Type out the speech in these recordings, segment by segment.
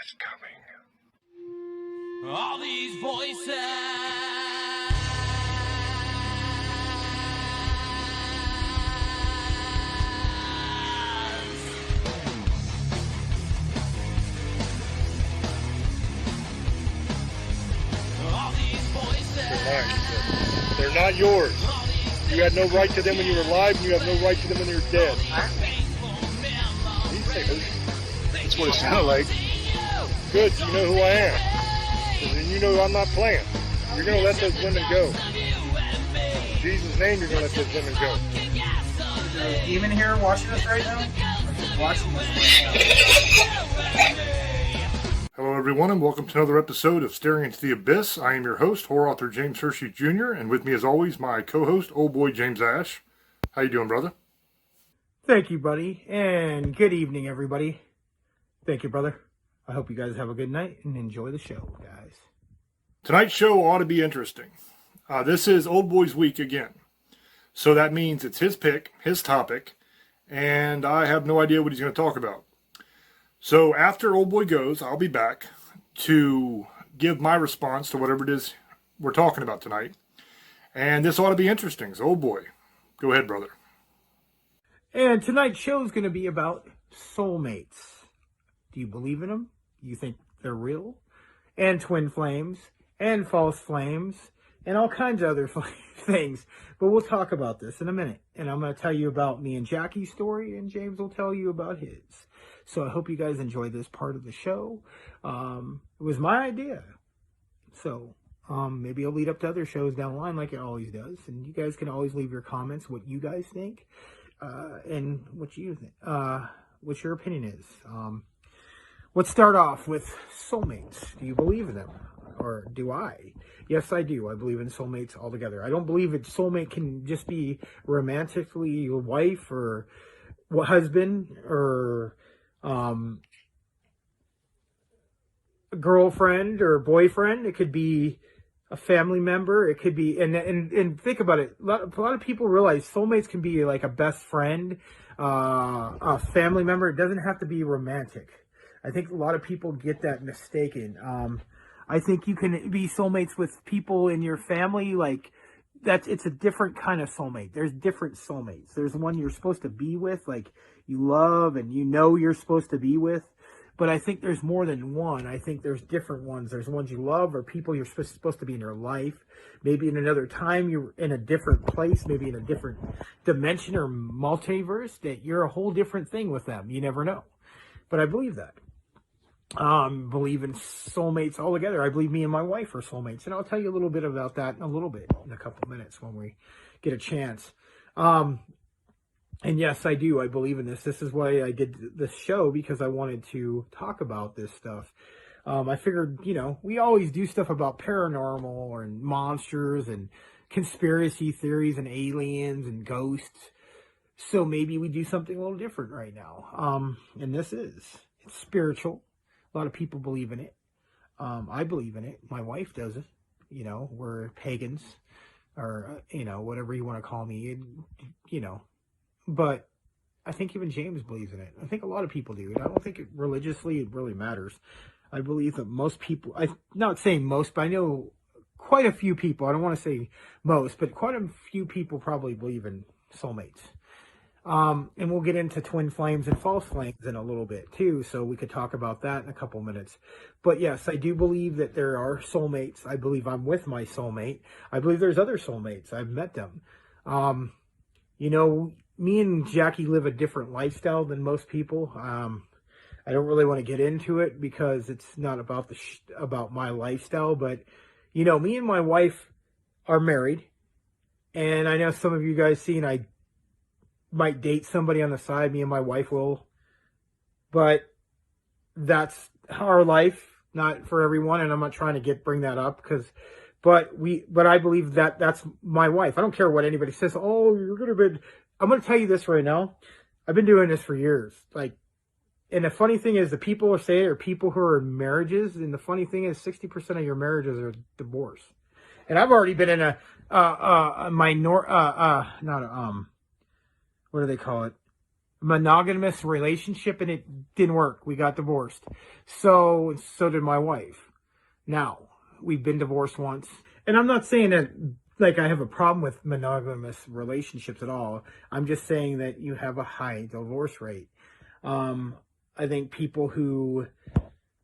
is coming. All these voices. All these voices. They're not yours. You had no right to them when you were alive, and you have no right to them when you're dead. That's what it sounded like. Good, you know who I am. And you know I'm not playing. You're going to let those women go. In Jesus' name, you're going to let those women go. Is there a demon here watching us right now? Watching us right now. Hello, everyone, and welcome to another episode of Staring into the Abyss. I am your host, horror author James Hershey Jr., and with me, as always, my co-host, old boy James Ash. How you doing, brother? Thank you, buddy, and good evening, everybody. Thank you, brother. I hope you guys have a good night and enjoy the show, guys. Tonight's show ought to be interesting. This is Old Boy's Week again. So that means it's his pick, his topic, and I have no idea what he's going to talk about. So after Old Boy goes, I'll be back to give my response to whatever it is we're talking about tonight. And this ought to be interesting. So, Old Boy, go ahead, brother. And tonight's show is going to be about soulmates. Do you believe in them? You think they're real? And twin flames, and false flames, and all kinds of other things. But we'll talk about this in a minute. And I'm going to tell you about me and Jackie's story, and James will tell you about his. So I hope you guys enjoy this part of the show. It was my idea. So maybe it'll lead up to other shows down the line like it always does. And you guys can always leave your comments, what you guys think, and what you think, what your opinion is. Let's start off with soulmates. Do you believe in them? Or do I? Yes, I do. I believe in soulmates altogether. I don't believe that soulmate can just be romantically your wife or husband or a girlfriend or boyfriend. It could be a family member. It could be, and think about it. A lot of people realize soulmates can be like a best friend, a family member. It doesn't have to be romantic. I think a lot of people get that mistaken. I think you can be soulmates with people in your family. Like it's a different kind of soulmate. There's different soulmates. There's one you're supposed to be with, like you love and you know you're supposed to be with. But I think there's more than one. I think there's different ones. There's ones you love or people you're supposed to be in your life. Maybe in another time you're in a different place, maybe in a different dimension or multiverse, that you're a whole different thing with them. You never know. But I believe that. Believe in soulmates altogether. I believe me and my wife are soulmates. And I'll tell you a little bit about that in a couple of minutes when we get a chance. And yes, I do. I believe in this. This is why I did this show, because I wanted to talk about this stuff. I figured, we always do stuff about paranormal and monsters and conspiracy theories and aliens and ghosts. So maybe we do something a little different right now. And it's spiritual. A lot of people believe in it. I believe in it. My wife doesn't. We're pagans or, whatever you want to call me, But I think even James believes in it. I think a lot of people do. I don't think religiously it really matters. I believe that most people, I'm not saying most, but I know quite a few people, I don't want to say most, but quite a few people probably believe in soulmates. And we'll get into twin flames and false flames in a little bit too, so we could talk about that in a couple minutes. But yes, I do believe that there are soulmates. I believe I'm with my soulmate. I believe there's other soulmates. I've met them. Me and Jackie live a different lifestyle than most people. I don't really want to get into it because it's not about about my lifestyle, but me and my wife are married, and I know some of you guys seen I might date somebody on the side. Me and my wife will, but that's our life, not for everyone. And I'm not trying to bring that up but I believe that that's my wife. I don't care what anybody says. Oh, you're going to be, I'm going to tell you this right now. I've been doing this for years. And the funny thing is, the people who say it are people who are in marriages. And the funny thing is 60% of your marriages are divorce. And I've already been in what do they call it? monogamous relationship, and it didn't work. We got divorced. So did my wife. Now, we've been divorced once. And I'm not saying that like I have a problem with monogamous relationships at all. I'm just saying that you have a high divorce rate. I think people who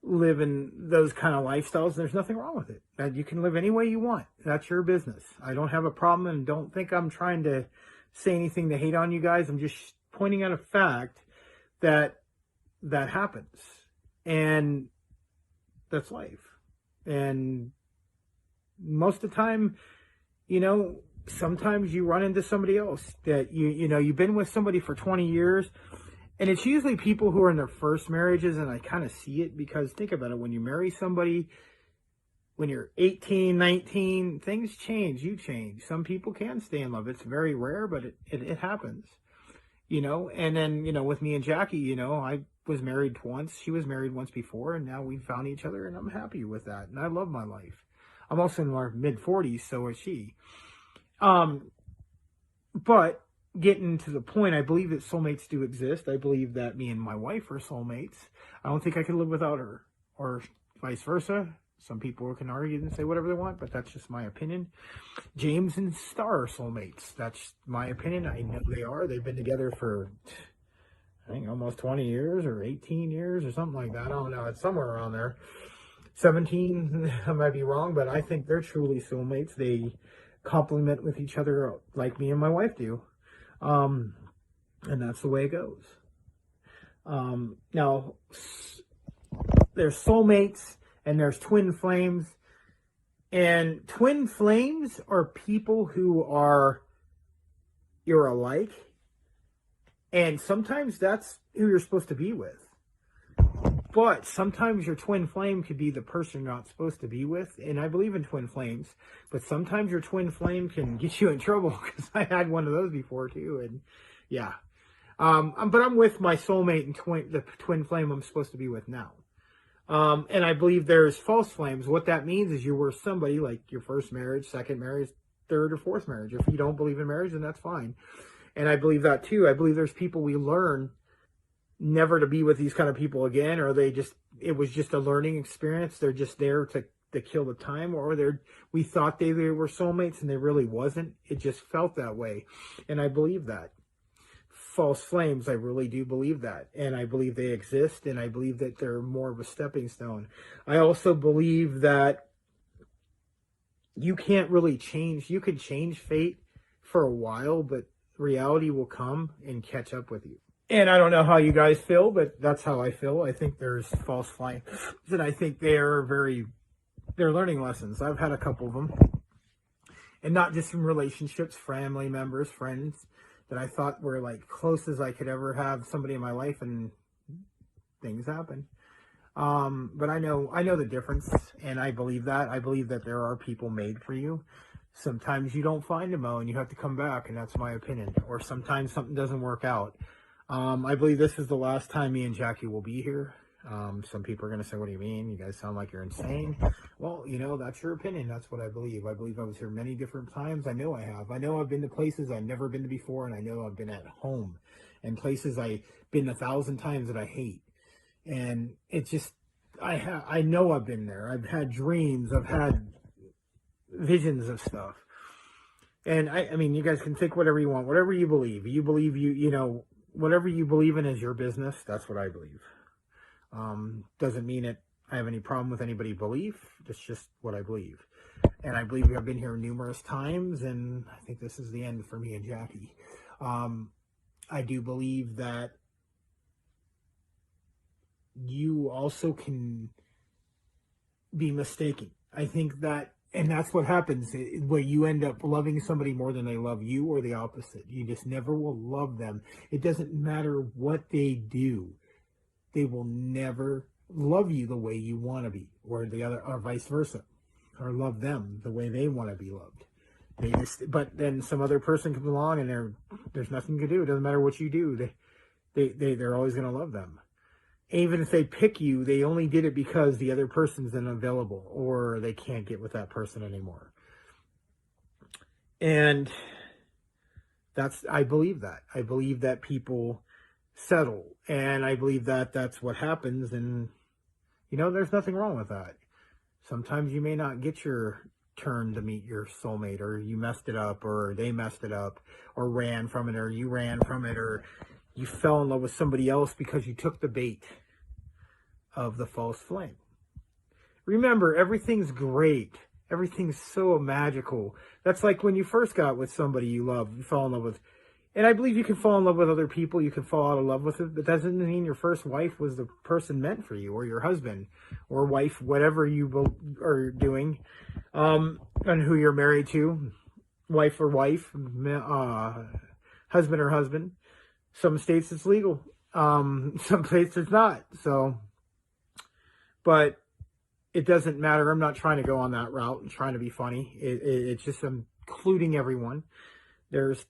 live in those kind of lifestyles, there's nothing wrong with it. That you can live any way you want. That's your business. I don't have a problem, and don't think I'm trying to say anything to hate on you guys. I'm just pointing out a fact that happens, and that's life. And most of the time, sometimes you run into somebody else that you've been with somebody for 20 years. And it's usually people who are in their first marriages, and I kind of see it because think about it. When you marry somebody, when you're 18, 19, things change. You change. Some people can stay in love. It's very rare, but it happens. And then, with me and Jackie, I was married once. She was married once before, and now we found each other, and I'm happy with that. And I love my life. I'm also in my mid-40s, so is she. But getting to the point, I believe that soulmates do exist. I believe that me and my wife are soulmates. I don't think I could live without her, or vice versa. Some people can argue and say whatever they want, but that's just my opinion. James and Star are soulmates. That's my opinion. I know they are. They've been together for, I think, almost 20 years or 18 years or something like that. I don't know. It's somewhere around there. 17, I might be wrong, but I think they're truly soulmates. They complement with each other like me and my wife do. And that's the way it goes. Now, there's soulmates and there's twin flames. And twin flames are people who you're alike. And sometimes that's who you're supposed to be with. But sometimes your twin flame could be the person you're not supposed to be with. And I believe in twin flames. But sometimes your twin flame can get you in trouble, because I had one of those before too. And yeah. But I'm with my soulmate and the twin flame I'm supposed to be with now. And I believe there's false flames. What that means is you were somebody like your first marriage, second marriage, third or fourth marriage. If you don't believe in marriage, then that's fine. And I believe that too. I believe there's people we learn never to be with these kind of people again, or it was just a learning experience. They're just there to kill the time, or we thought they were soulmates and they really wasn't. It just felt that way. And I believe that. False flames, I really do believe that. And I believe they exist, and I believe that they're more of a stepping stone. I also believe that you can't really change. You can change fate for a while, but reality will come and catch up with you. And I don't know how you guys feel, but that's how I feel. I think there's false flames, and I think they're learning lessons. I've had a couple of them. And not just from relationships, family members, friends that I thought were like close as I could ever have somebody in my life, and things happen. But I know the difference, and I believe that. I believe that there are people made for you. Sometimes you don't find them, and you have to come back, and that's my opinion. Or sometimes something doesn't work out. I believe this is the last time me and Jackie will be here. Some people are going to say, what do you mean? You guys sound like you're insane. Well, that's your opinion. That's what I believe. I believe I was here many different times. I know I have. I know I've been to places I've never been to before, and I know I've been at home and places I've been 1,000 times that I hate. And it's just, I know I've been there. I've had dreams. I've had visions of stuff. And I mean, you guys can think whatever you want, whatever you believe. You believe whatever you believe in is your business. That's what I believe. Doesn't mean I have any problem with anybody's belief. It's just what I believe. And I believe I've been here numerous times, and I think this is the end for me and Jackie. I do believe that you also can be mistaken. I think that, and that's what happens, where you end up loving somebody more than they love you, or the opposite. You just never will love them. It doesn't matter what they do. They will never love you the way you want to be, or vice versa, or love them the way they want to be loved. But then some other person comes along, and there's nothing to do. It doesn't matter what you do. They're always going to love them. Even if they pick you, they only did it because the other person's unavailable, or they can't get with that person anymore. And I believe that. I believe that people settle. And I believe that that's what happens. And, there's nothing wrong with that. Sometimes you may not get your turn to meet your soulmate, or you messed it up, or they messed it up, or ran from it, or you ran from it, or you fell in love with somebody else because you took the bait of the false flame. Remember, everything's great. Everything's so magical. That's like when you first got with somebody you love, you fell in love with. And I believe you can fall in love with other people, you can fall out of love with it, but that doesn't mean your first wife was the person meant for you, or your husband, or wife, whatever you both are doing, and who you're married to, wife or wife, husband or husband. Some states it's legal, some states it's not. So, but it doesn't matter. I'm not trying to go on that route and trying to be funny. It's just including everyone. There's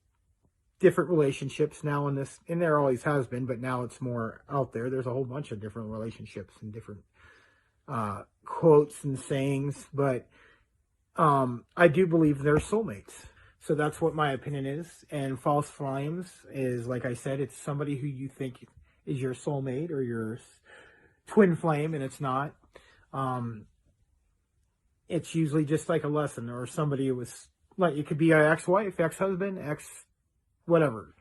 different relationships now in this, and there always has been, but now it's more out there. There's a whole bunch of different relationships and different quotes and sayings, but I do believe they're soulmates. So that's what my opinion is. And false flames is, like I said, it's somebody who you think is your soulmate or your twin flame, and it's not. It's usually just like a lesson, or somebody who was like, it could be an ex-wife, ex-husband, whatever,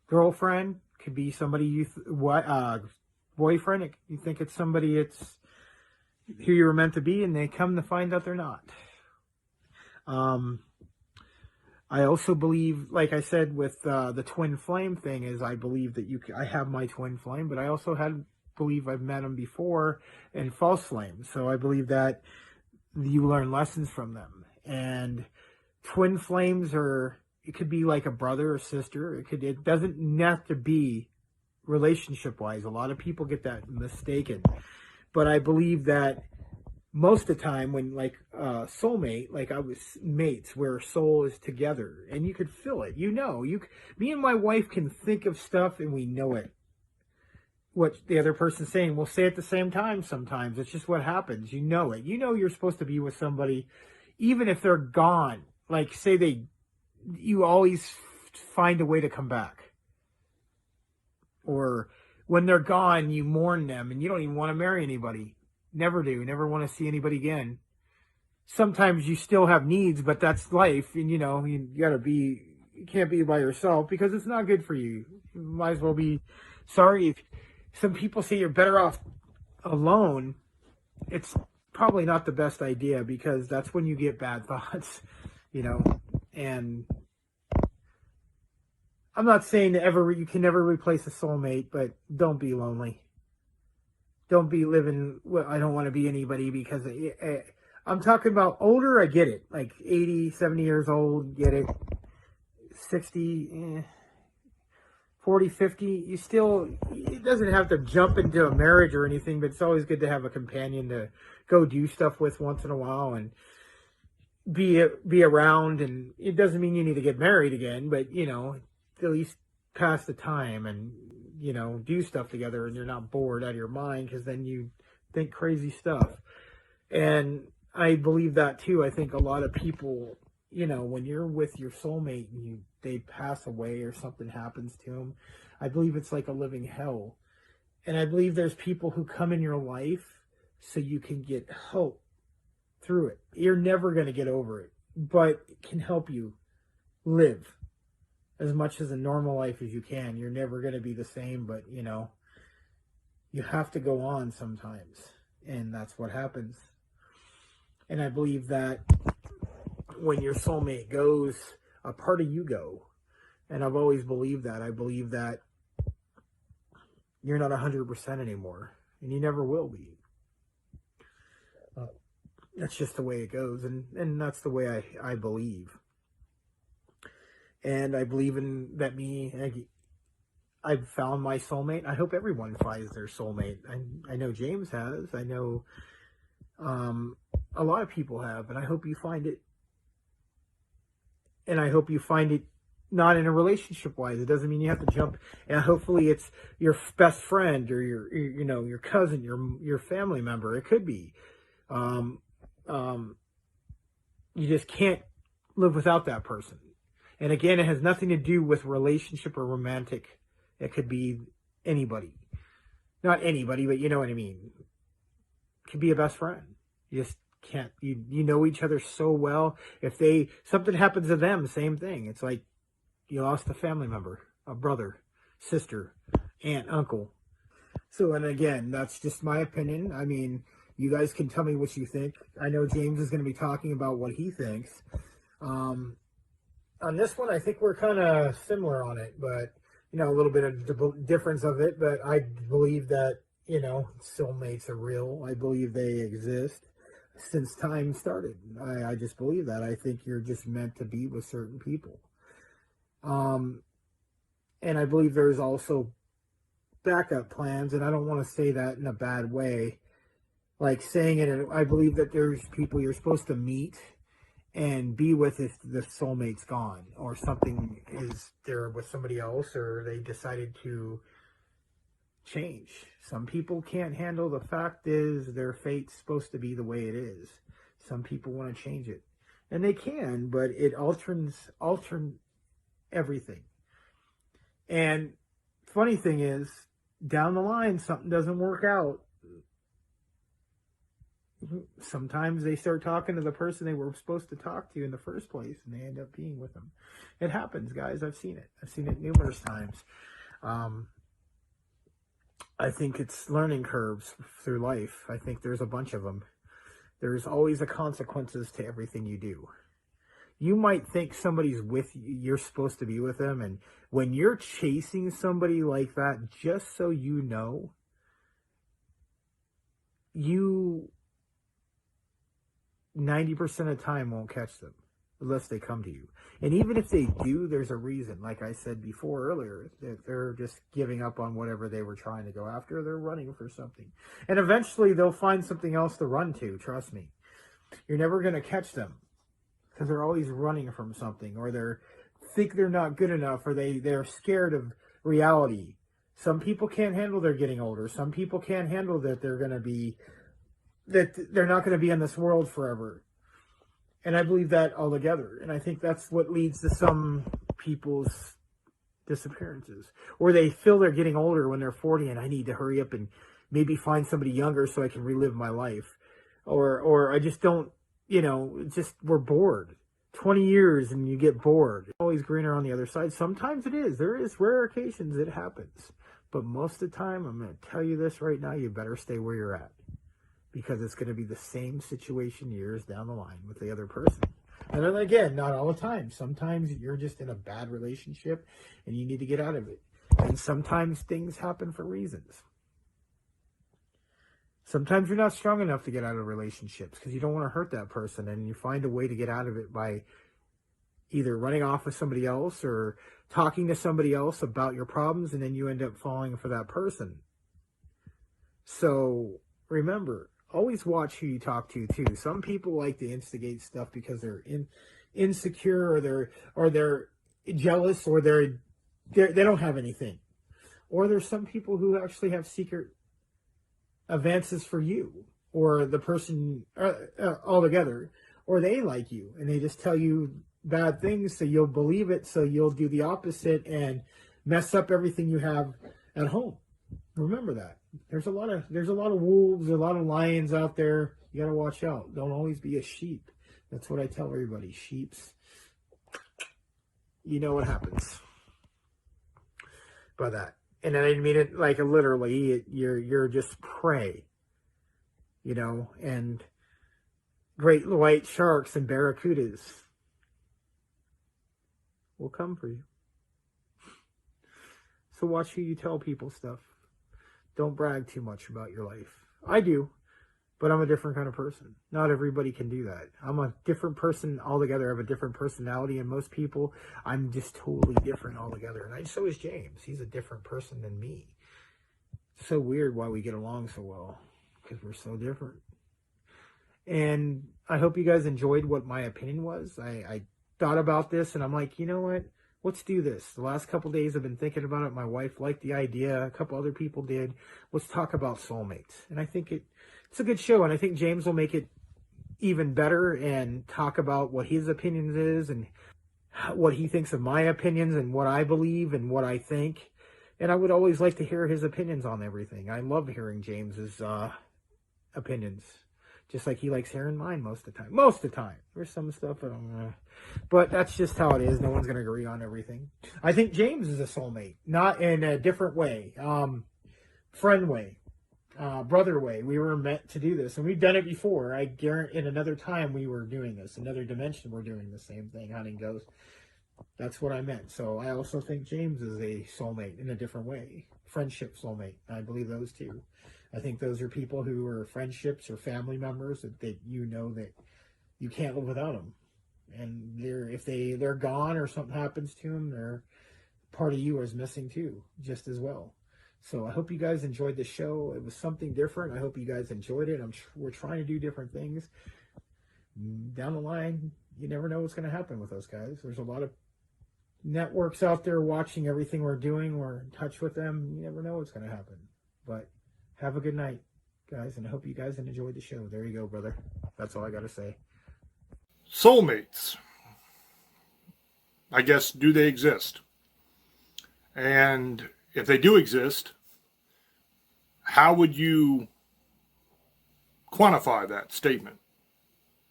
girlfriend, could be somebody boyfriend. You think it's somebody it's who you were meant to be, and they come to find out they're not. I also believe, like I said, with the twin flame thing, is I believe that I have my twin flame, but I also believe I've met them before in false flames. So I believe that you learn lessons from them. And twin flames it could be like a brother or sister. It doesn't have to be relationship wise. A lot of people get that mistaken. But I believe that most of the time, when like soulmate, like I was mates, where soul is together, and you could feel it. Me and my wife can think of stuff, and we know it. What the other person's saying, we'll say at the same time sometimes. It's just what happens. You know it. You know you're supposed to be with somebody, even if they're gone. Like, say you always find a way to come back. Or when they're gone, you mourn them, and you don't even want to marry anybody. Never do. Never want to see anybody again. Sometimes you still have needs, but that's life. And, you can't be by yourself, because it's not good for you. You might as well be sorry. If some people say you're better off alone, it's probably not the best idea, because that's when you get bad thoughts, and I'm not saying that you can never replace a soulmate, but don't be lonely. Don't be living, I don't want to be anybody, because I'm talking about older, I get it. Like 80, 70 years old, get it. 60, 40, 50, it doesn't have to jump into a marriage or anything, but it's always good to have a companion to go do stuff with once in a while and be around. And it doesn't mean you need to get married again, but, at least pass the time and, do stuff together, and you're not bored out of your mind, because then you think crazy stuff. And I believe that too. I think a lot of people, when you're with your soulmate and they pass away or something happens to them, I believe it's like a living hell. And I believe there's people who come in your life so you can get hope through it. You're never going to get over it, but it can help you live as much as a normal life as you can. You're never going to be the same, but you have to go on sometimes, and that's what happens. And I believe that when your soulmate goes, a part of you go. And I've always believed that. I believe that you're not 100% anymore, and you never will be. That's just the way it goes, and that's the way I believe. And I believe in that I've found my soulmate. I hope everyone finds their soulmate. I know James has. I know a lot of people have, and I hope you find it. And I hope you find it not in a relationship wise. It doesn't mean you have to jump. And hopefully it's your best friend or your cousin, your family member. It could be. You just can't live without that person. And again, it has nothing to do with relationship or romantic. It could be anybody. Not anybody, but you know what I mean. Could be a best friend. You just can't, you know each other so well. If something happens to them, same thing. It's like you lost a family member, a brother, sister, aunt, uncle. So, and again, that's just my opinion. I mean, you guys can tell me what you think. I know James is going to be talking about what he thinks. On this one, I think we're kind of similar on it, but, you know, a little bit of difference of it. But I believe that, you know, soulmates are real. I believe they exist since time started. I just believe that. I think you're just meant to be with certain people. And I believe there's also backup plans, and I don't want to say that in a bad way. Like saying it, I believe that there's people you're supposed to meet and be with if the soulmate's gone, or something is there with somebody else, or they decided to change. Some people can't handle the fact is their fate's supposed to be the way it is. Some people want to change it, and they can, but it alters everything. And funny thing is, down the line, something doesn't work out. Sometimes they start talking to the person they were supposed to talk to in the first place, and they end up being with them. It happens, guys. I've seen it. I've seen it numerous times. I think it's learning curves through life. I think there's a bunch of them. There's always a consequences to everything you do. You might think somebody's with you, you're supposed to be with them, and when you're chasing somebody like that, just so you know, you 90% of the time won't catch them unless they come to you. And even if they do, there's a reason. Like I said before earlier, that they're just giving up on whatever they were trying to go after. They're running for something. And eventually they'll find something else to run to, trust me. You're never going to catch them because they're always running from something, or they think they're not good enough, or they're scared of reality. Some people can't handle they're getting older. Some people can't handle that they're not going to be in this world forever. And I believe that altogether. And I think that's what leads to some people's disappearances, or they feel they're getting older when they're 40 and I need to hurry up and maybe find somebody younger so I can relive my life. Or I just don't, just we're bored. 20 years and you get bored. It's always greener on the other side. Sometimes it is. There is rare occasions it happens. But most of the time, I'm going to tell you this right now, you better stay where you're at. Because it's going to be the same situation years down the line with the other person. And then again, not all the time. Sometimes you're just in a bad relationship and you need to get out of it. And sometimes things happen for reasons. Sometimes you're not strong enough to get out of relationships because you don't want to hurt that person, and you find a way to get out of it by either running off with somebody else or talking to somebody else about your problems, and then you end up falling for that person. So remember, always watch who you talk to too. Some people like to instigate stuff because they're insecure, or they're jealous, or they don't have anything. Or there's some people who actually have secret advances for you or the person altogether, or they like you and they just tell you bad things so you'll believe it, so you'll do the opposite and mess up everything you have at home. Remember that. There's a lot of wolves, a lot of lions out there. You got to watch out. Don't always be a sheep. That's what I tell everybody. Sheeps, you know what happens by that. And I didn't mean it like literally. You're just prey, and great white sharks and barracudas will come for you. So watch who you tell people stuff. Don't brag too much about your life. I do, but I'm a different kind of person. Not everybody can do that. I'm a different person altogether. I have a different personality, and most people, I'm just totally different altogether. And so is James. He's a different person than me. It's so weird why we get along so well, because we're so different. And I hope you guys enjoyed what my opinion was. I thought about this, and I'm like, you know what? Let's do this. The last couple days I've been thinking about it. My wife liked the idea. A couple other people did. Let's talk about soulmates. And I think it's a good show. And I think James will make it even better and talk about what his opinions is and what he thinks of my opinions and what I believe and what I think. And I would always like to hear his opinions on everything. I love hearing James's opinions. Just like he likes hearing mine most of the time. Most of the time. There's some stuff I don't know. But that's just how it is. No one's going to agree on everything. I think James is a soulmate. Not in a different way. Friend way. Brother way. We were meant to do this. And we've done it before. I guarantee in another time we were doing this. Another dimension we're doing the same thing. Hunting ghosts. That's what I meant. So I also think James is a soulmate in a different way. Friendship soulmate. I believe those two. I think those are people who are friendships or family members that you know that you can't live without them. And if they're gone or something happens to them, they're part of you is missing too, just as well. So I hope you guys enjoyed the show. It was something different. I hope you guys enjoyed it. We're trying to do different things. Down the line, you never know what's going to happen with those guys. There's a lot of networks out there watching everything we're doing. We're in touch with them. You never know what's going to happen. But have a good night, guys, and I hope you guys enjoyed the show. There you go, brother. That's all I got to say. Soulmates. I guess, do they exist? And if they do exist, how would you quantify that statement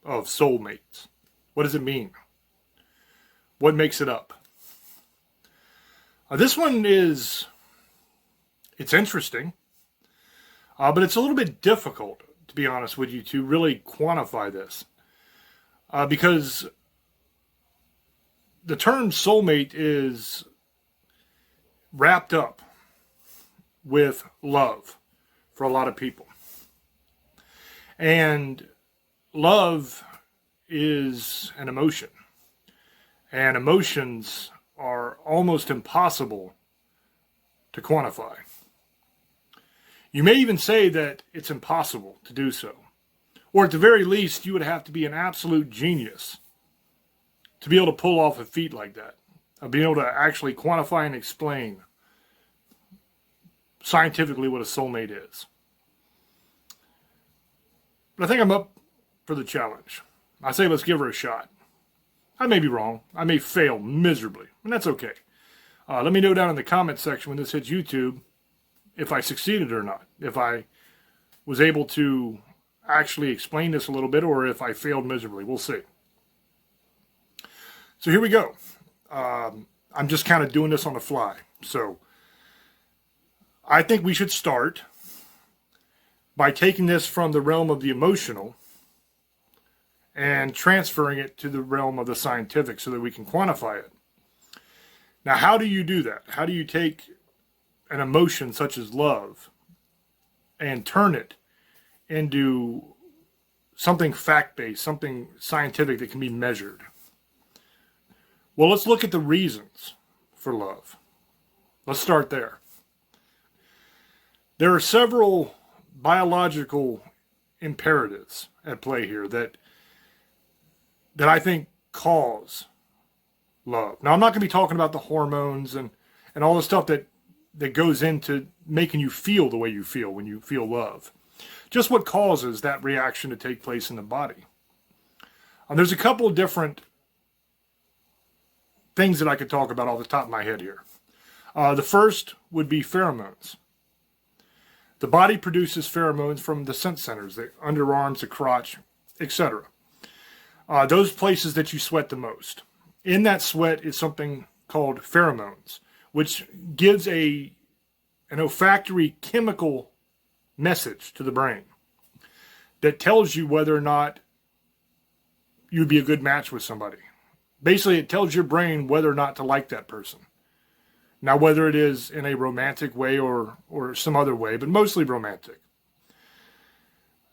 of soulmates? What does it mean? What makes it up? This one it's interesting. But it's a little bit difficult, to be honest with you, to really quantify this. Because the term soulmate is wrapped up with love for a lot of people. And love is an emotion. And emotions are almost impossible to quantify. You may even say that it's impossible to do so. Or at the very least, you would have to be an absolute genius to be able to pull off a feat like that. Of being able to actually quantify and explain scientifically what a soulmate is. But I think I'm up for the challenge. I say let's give her a shot. I may be wrong. I may fail miserably. And that's okay. Let me know down in the comment section when this hits YouTube if I succeeded or not, if I was able to actually explain this a little bit, or if I failed miserably. We'll see. So here we go. I'm just kind of doing this on the fly. So I think we should start by taking this from the realm of the emotional and transferring it to the realm of the scientific so that we can quantify it. Now, how do you do that? How do you take an emotion such as love and turn it into something fact-based, something scientific that can be measured? Well, let's look at the reasons for love. Let's start there. There are several biological imperatives at play here that I think cause love. Now, I'm not going to be talking about the hormones and all the stuff that goes into making you feel the way you feel when you feel love. Just what causes that reaction to take place in the body. There's a couple of different things that I could talk about off the top of my head here. The first would be pheromones. The body produces pheromones from the scent centers, the underarms, the crotch, etc. Those places that you sweat the most. In that sweat is something called pheromones, which gives an olfactory chemical message to the brain that tells you whether or not you'd be a good match with somebody. Basically, it tells your brain whether or not to like that person. Now, whether it is in a romantic way or some other way, but mostly romantic.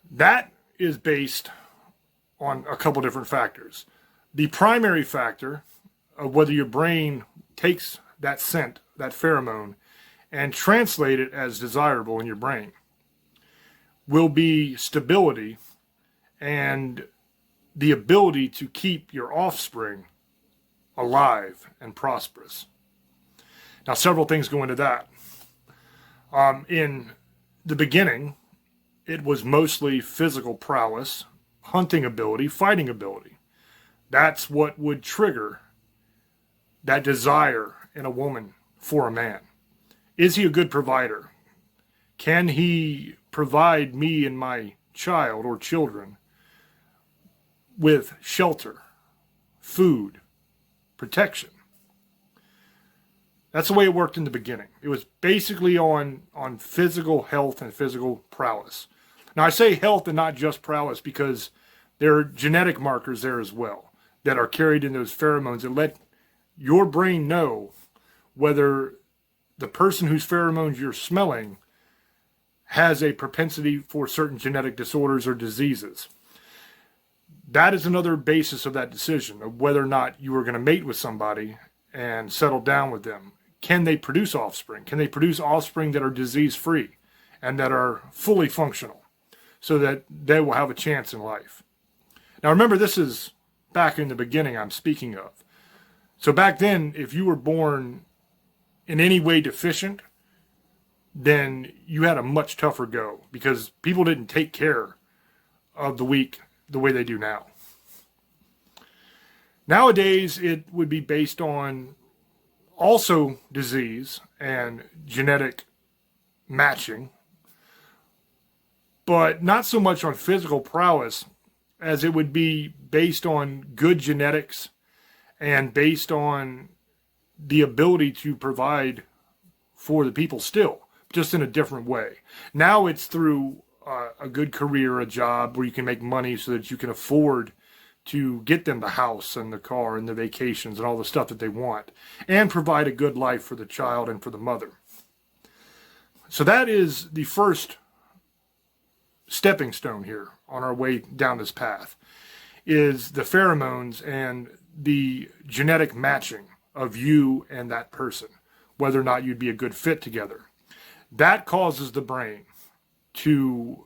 That is based on a couple different factors. The primary factor of whether your brain takes that scent, that pheromone, and translate it as desirable in your brain will be stability and the ability to keep your offspring alive and prosperous. Now, several things go into that. In the beginning, it was mostly physical prowess, hunting ability, fighting ability. That's what would trigger that desire in a woman for a man. Is he a good provider? Can he provide me and my child or children with shelter, food, protection? That's the way it worked in the beginning. It was basically on physical health and physical prowess. Now, I say health and not just prowess because there are genetic markers there as well that are carried in those pheromones that let your brain know whether the person whose pheromones you're smelling has a propensity for certain genetic disorders or diseases. That is another basis of that decision of whether or not you are going to mate with somebody and settle down with them. Can they produce offspring? Can they produce offspring that are disease-free and that are fully functional so that they will have a chance in life? Now remember, this is back in the beginning I'm speaking of. So back then, if you were born in any way deficient, then you had a much tougher go because people didn't take care of the weak the way they do now. Nowadays, it would be based on also disease and genetic matching, but not so much on physical prowess as it would be based on good genetics and based on the ability to provide for the people still, just in a different way. Now it's through a good career, a job where you can make money so that you can afford to get them the house and the car and the vacations and all the stuff that they want and provide a good life for the child and for the mother. So that is the first stepping stone here on our way down this path, is the pheromones and the genetic matching of you and that person, whether or not you'd be a good fit together. That causes the brain to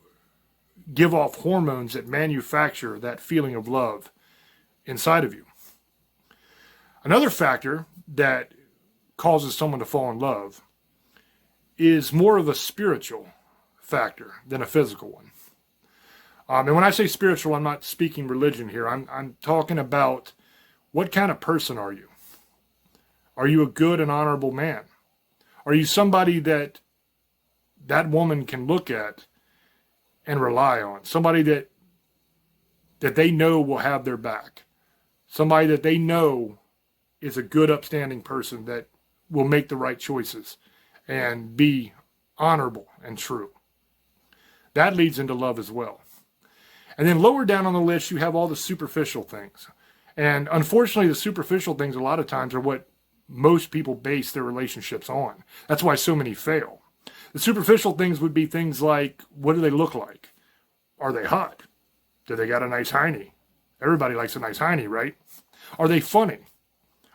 give off hormones that manufacture that feeling of love inside of you. Another factor that causes someone to fall in love is more of a spiritual factor than a physical one. And when I say spiritual, I'm not speaking religion here. I'm talking about what kind of person are you? Are you a good and honorable man? Are you somebody that woman can look at and rely on? Somebody that they know will have their back. Somebody that they know is a good, upstanding person that will make the right choices and be honorable and true. That leads into love as well. And then lower down on the list, you have all the superficial things. And unfortunately, the superficial things a lot of times are what most people base their relationships on. That's why so many fail. The superficial things would be things like, what do they look like? Are they hot? Do they got a nice hiney? Everybody likes a nice hiney, right? Are they funny?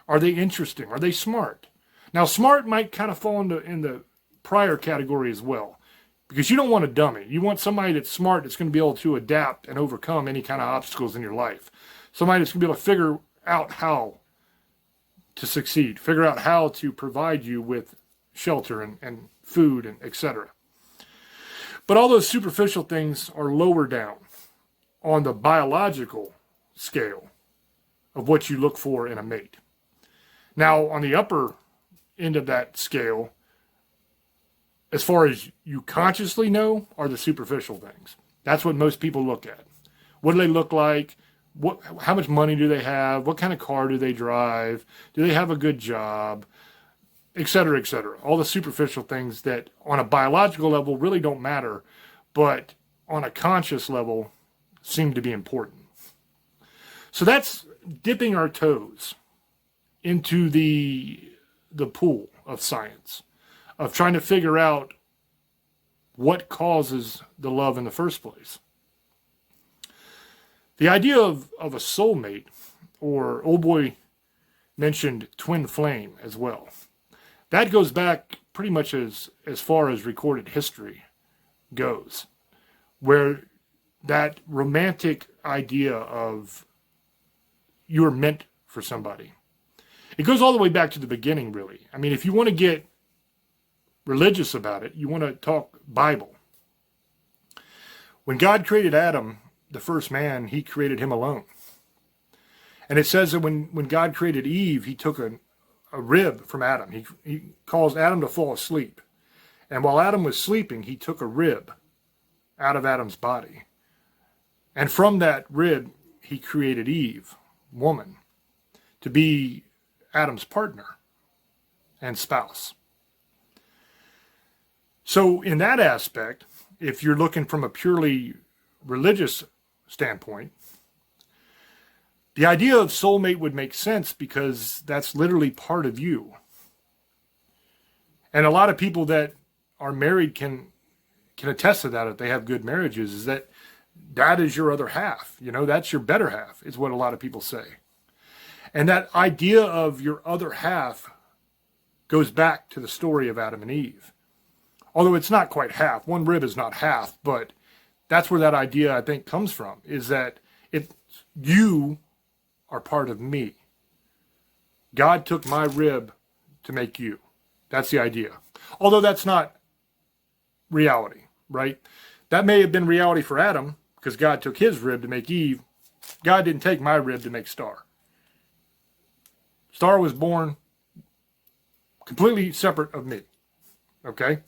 Are they interesting? Are they smart? Now, smart might kind of fall in the prior category as well, because you don't want a dummy. You want somebody that's smart, that's going to be able to adapt and overcome any kind of obstacles in your life. Somebody that's going to be able to figure out how to succeed, figure out how to provide you with shelter and food and etc. But all those superficial things are lower down on the biological scale of what you look for in a mate. Now, on the upper end of that scale, as far as you consciously know, are the superficial things. That's what most people look at. What do they look like? How much money do they have? What kind of car do they drive? Do they have a good job? Et cetera, et cetera. All the superficial things that on a biological level really don't matter, but on a conscious level seem to be important. So that's dipping our toes into the pool of science, of trying to figure out what causes the love in the first place. The idea of a soulmate, or old boy mentioned twin flame as well, that goes back pretty much as far as recorded history goes, where that romantic idea of you're meant for somebody. It goes all the way back to the beginning, really. I mean, if you want to get religious about it, you want to talk Bible. When God created Adam, the first man, he created him alone. And it says that when God created Eve, he took a rib from Adam. He caused Adam to fall asleep. And while Adam was sleeping, he took a rib out of Adam's body. And from that rib, he created Eve, woman, to be Adam's partner and spouse. So in that aspect, if you're looking from a purely religious standpoint, the idea of soulmate would make sense because that's literally part of you. And a lot of people that are married can attest to that if they have good marriages, is that is your other half. You know, that's your better half, is what a lot of people say. And that idea of your other half goes back to the story of Adam and Eve. Although it's not quite half. One rib is not half, but that's where that idea, I think, comes from, is that you are part of me. God took my rib to make you. That's the idea. Although that's not reality, right? That may have been reality for Adam, because God took his rib to make Eve. God didn't take my rib to make Star. Star was born completely separate of me, okay?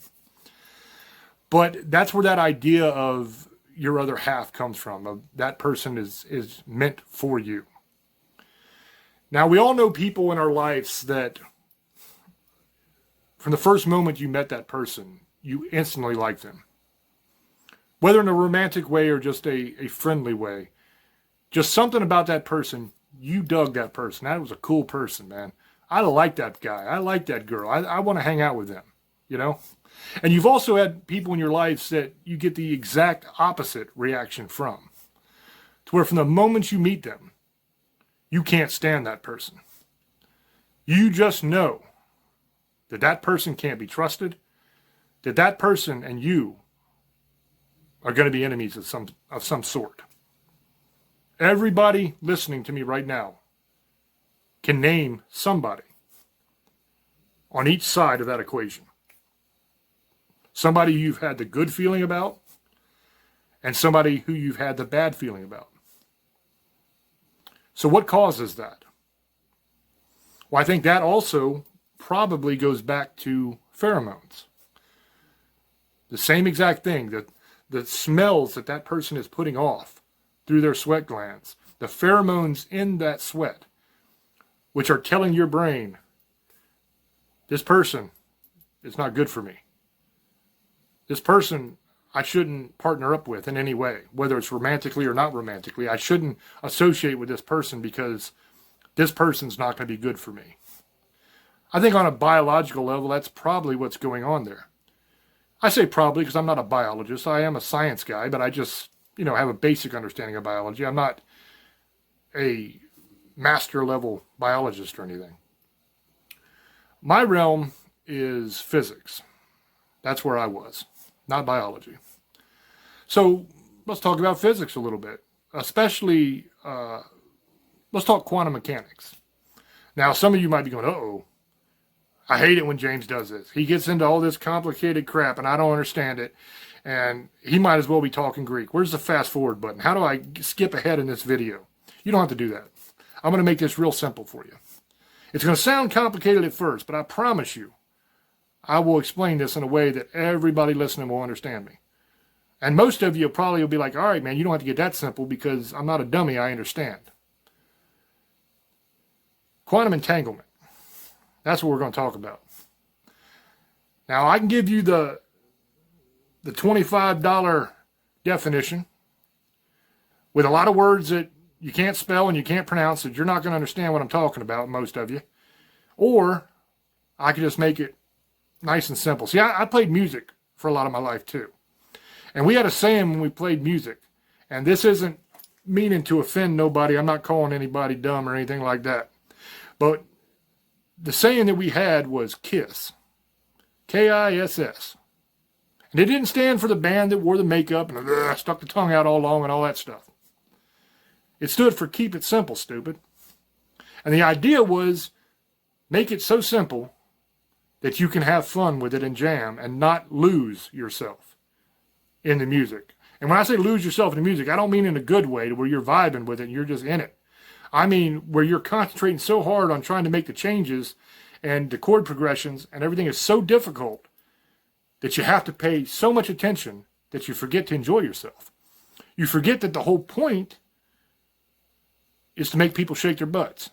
But that's where that idea of your other half comes from, of that person is meant for you. Now, we all know people in our lives that from the first moment you met that person, you instantly liked them. Whether in a romantic way or just a friendly way. Just something about that person, you dug that person. That was a cool person, man. I like that guy. I like that girl. I want to hang out with them, you know? And you've also had people in your lives that you get the exact opposite reaction from. To where from the moment you meet them, you can't stand that person. You just know that that person can't be trusted, that that person and you are going to be enemies of some sort. Everybody listening to me right now can name somebody on each side of that equation. Somebody you've had the good feeling about, and somebody who you've had the bad feeling about. So what causes that? Well, I think that also probably goes back to pheromones. The same exact thing, that the smells that person is putting off through their sweat glands, the pheromones in that sweat, which are telling your brain, this person is not good for me. This person I shouldn't partner up with in any way, whether it's romantically or not romantically. I shouldn't associate with this person because this person's not going to be good for me. I think on a biological level, that's probably what's going on there. I say probably because I'm not a biologist. I am a science guy, but I just, have a basic understanding of biology. I'm not a master level biologist or anything. My realm is physics. That's where I was, not biology. So let's talk about physics a little bit, especially let's talk quantum mechanics. Now, some of you might be going, uh-oh, I hate it when James does this. He gets into all this complicated crap, and I don't understand it. And he might as well be talking Greek. Where's the fast forward button? How do I skip ahead in this video? You don't have to do that. I'm going to make this real simple for you. It's going to sound complicated at first, but I promise you, I will explain this in a way that everybody listening will understand me. And most of you probably will be like, all right, man, you don't have to get that simple because I'm not a dummy. I understand. Quantum entanglement. That's what we're going to talk about. Now, I can give you the $25 definition with a lot of words that you can't spell and you can't pronounce, that you're not going to understand what I'm talking about, most of you. Or I could just make it nice and simple. See, I played music for a lot of my life too. And we had a saying when we played music, and this isn't meaning to offend nobody. I'm not calling anybody dumb or anything like that. But the saying that we had was KISS. K-I-S-S. And it didn't stand for the band that wore the makeup and stuck the tongue out all long and all that stuff. It stood for keep it simple, stupid. And the idea was make it so simple that you can have fun with it and jam and not lose yourself in the music. And when I say lose yourself in the music, I don't mean in a good way to where you're vibing with it and you're just in it. I mean where you're concentrating so hard on trying to make the changes and the chord progressions and everything is so difficult that you have to pay so much attention that you forget to enjoy yourself. You forget that the whole point is to make people shake their butts.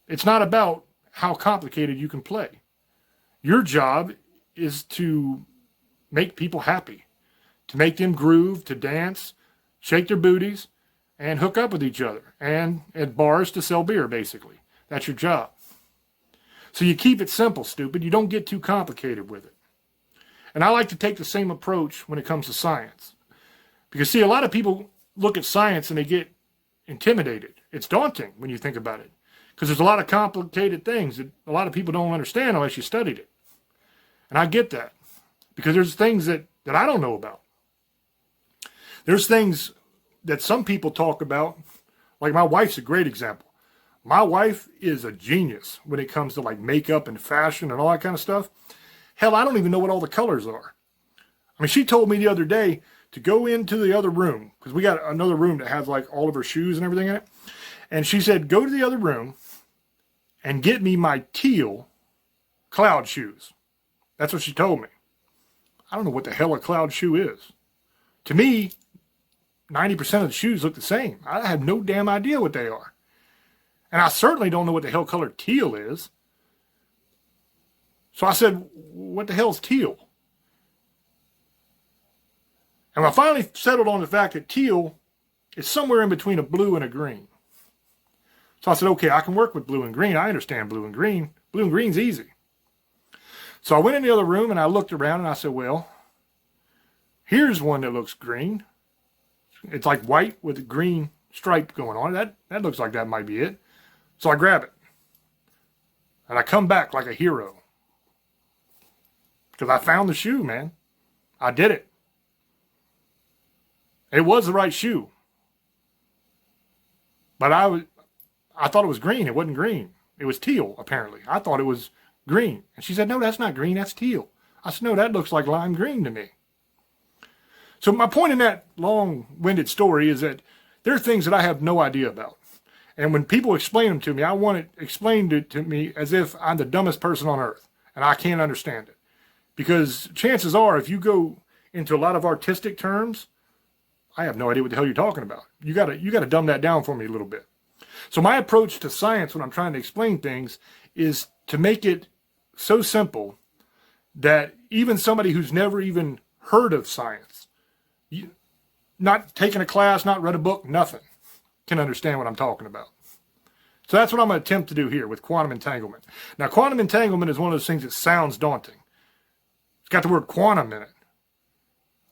It's not about how complicated you can play. Your job is to make people happy, to make them groove, to dance, shake their booties, and hook up with each other, and at bars to sell beer, basically. That's your job. So you keep it simple, stupid. You don't get too complicated with it. And I like to take the same approach when it comes to science. Because, see, a lot of people look at science and they get intimidated. It's daunting when you think about it. Because there's a lot of complicated things that a lot of people don't understand unless you studied it. And I get that. Because there's things that I don't know about. There's things that some people talk about. Like my wife's a great example. My wife is a genius when it comes to like makeup and fashion and all that kind of stuff. Hell, I don't even know what all the colors are. I mean, she told me the other day to go into the other room, because we got another room that has like all of her shoes and everything in it. And she said, go to the other room and get me my teal cloud shoes. That's what she told me. I don't know what the hell a cloud shoe is. To me, 90% of the shoes look the same. I have no damn idea what they are. And I certainly don't know what the hell color teal is. So I said, what the hell's teal? And I finally settled on the fact that teal is somewhere in between a blue and a green. So I said, okay, I can work with blue and green. I understand blue and green. Blue and green's easy. So I went in the other room and I looked around and I said, well, here's one that looks green. It's like white with a green stripe going on. That looks like that might be it. So I grab it. And I come back like a hero. Because I found the shoe, man. I did it. It was the right shoe. But I thought it was green. It wasn't green. It was teal, apparently. I thought it was green. And she said, no, that's not green. That's teal. I said, no, that looks like lime green to me. So my point in that long-winded story is that there are things that I have no idea about. And when people explain them to me, I want it explained to me as if I'm the dumbest person on earth and I can't understand it. Because chances are, if you go into a lot of artistic terms, I have no idea what the hell you're talking about. You gotta dumb that down for me a little bit. So my approach to science when I'm trying to explain things is to make it so simple that even somebody who's never even heard of science, not taken a class, not read a book, nothing, can understand what I'm talking about. So that's what I'm going to attempt to do here with quantum entanglement. Now, quantum entanglement is one of those things that sounds daunting. It's got the word quantum in it.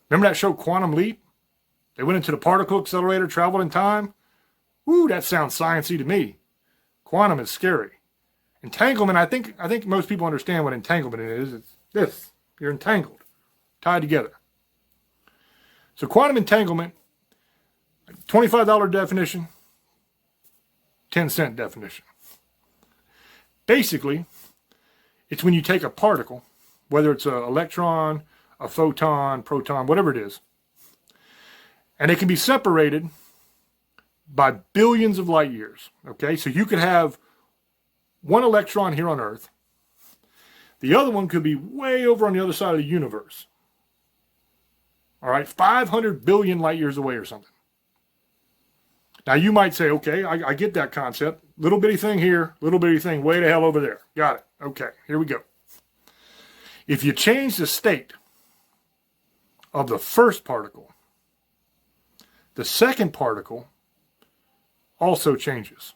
Remember that show Quantum Leap? They went into the particle accelerator, traveled in time. Woo, that sounds sciencey to me. Quantum is scary. Entanglement, I think most people understand what entanglement is. It's this. You're entangled, tied together. So quantum entanglement, $25 definition, 10-cent definition. Basically, it's when you take a particle, whether it's an electron, a photon, proton, whatever it is, and it can be separated by billions of light years. Okay, so you could have one electron here on Earth. The other one could be way over on the other side of the universe. All right, 500 billion light years away or something. Now you might say, okay, I get that concept. Little bitty thing here, little bitty thing way the hell over there. Got it. Okay, here we go. If you change the state of the first particle, the second particle also changes,